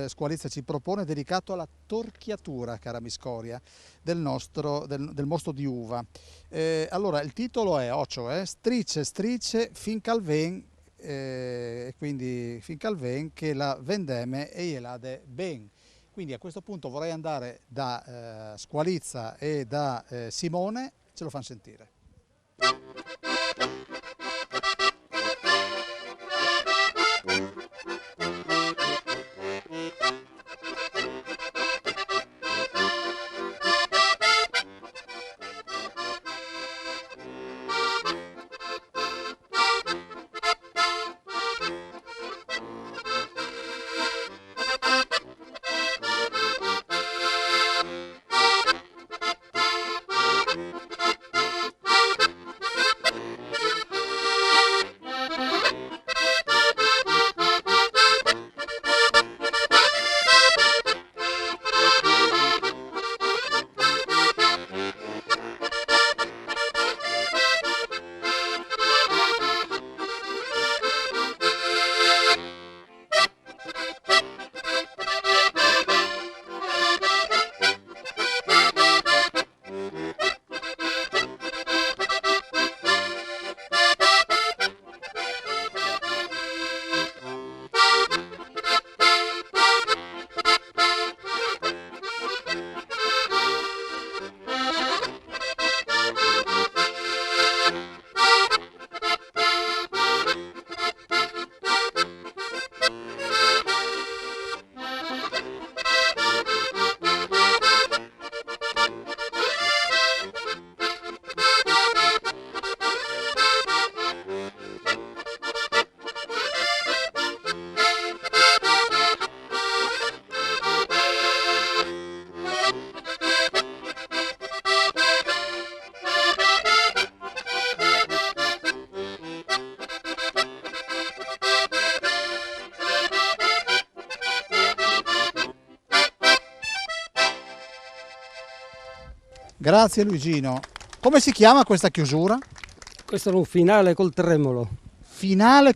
Squalizza ci propone, dedicato alla torchiatura, cara Miscoria, del mosto di uva. Allora il titolo è Strice strice fin calven, quindi fin calven che la vendeme e gliel'ade ben. Quindi a questo punto vorrei andare da Squalizza e da Simone, ce lo fanno sentire. Grazie Luigino. Come si chiama questa chiusura? Questo era un finale col tremolo. Finale